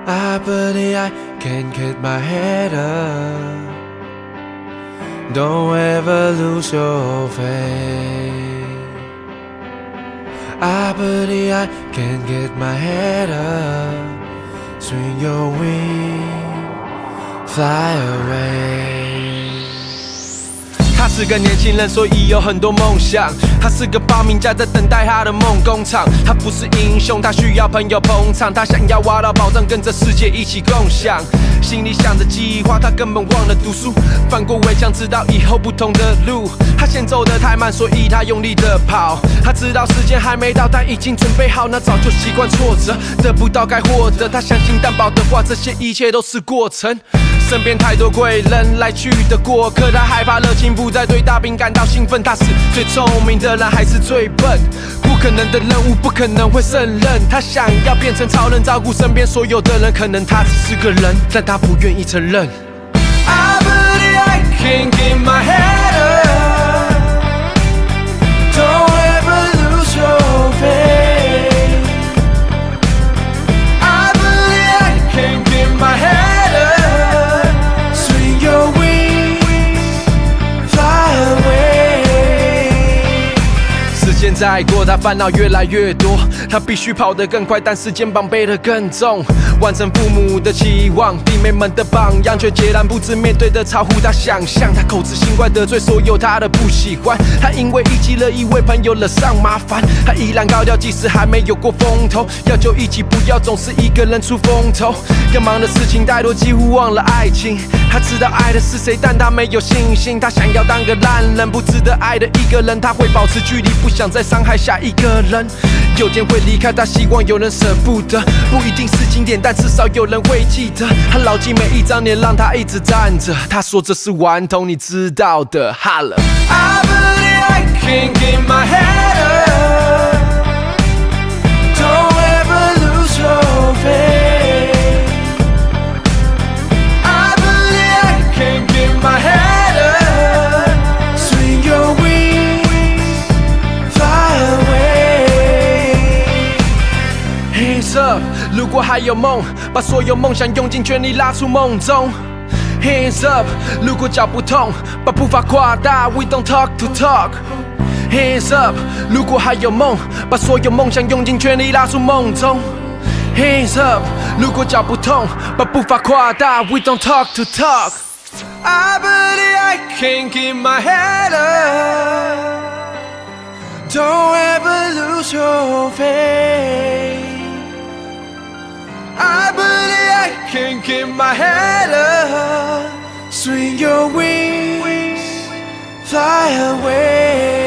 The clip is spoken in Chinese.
I believe I can keep my head up. Don't ever lose your faith. I believe I can get my head up. Swing your wings, fly away. 他是个年轻人，所以有很多梦想。他是个发明家，在等待他的梦工厂。他不是英雄，他需要朋友捧场。他想要挖到宝藏，跟着世界一起共享。心里想着计划，他根本忘了读书。翻过围墙，知道以后不同的路。他先走得太慢，所以他用力的跑。他知道时间还没到，但已经准备好。那早就习惯挫折，得不到该获得。他相信担保的话，这些一切都是过程。身边太多贵人来去的过客，他害怕热情不再对大兵感到兴奋。他是最聪明的人，还是最笨？不可能的任务，不可能会胜任。他想要变成超人，照顾身边所有的人。可能他只是个人，但他不愿意承认。I believe I can get my head up. Don't ever lose your faith. I believe I can get my head up. Swing your wings, fly away. 时间在过，他烦恼越来越多，他必须跑得更快，但是肩膀背得更重。完成父母的期望，弟妹们的榜样，却截然不知面对的超乎他想象。他口是心怪，得罪所有他的不喜欢。他因为一己乐意为朋友惹上麻烦，他依然高调，即使还没有过风头。要就一起，不要总是一个人出风头。要忙的事情太多，几乎忘了爱情。他知道爱的是谁，但他没有信心。他想要当个烂人，不值得爱的一个人。他会保持距离，不想再伤害下一个人。有天会离开，他希望有人舍不得，不一定是经典，但至少有人会记得。他牢记每一张脸，让他一直站着。他说这是顽童，你知道的。哈了 I believe I can get my head up. Don't ever lose your faith. I believe I can get my head up. Swing your wings, fly away. Hands up， 如果还有梦，把所有梦想用尽全力拉出梦中。Hands up， 如果脚不痛，把步伐扩大。We don't talk to talk。Hands up， 如果还有梦，把所有梦想用尽全力拉出梦中。Hands up， 如果脚不痛，把步伐扩大。We don't talk to talk。I believe I can keep my head up. Don't ever lose your faith. I believe I can keep my head up. Swing your wings, fly away.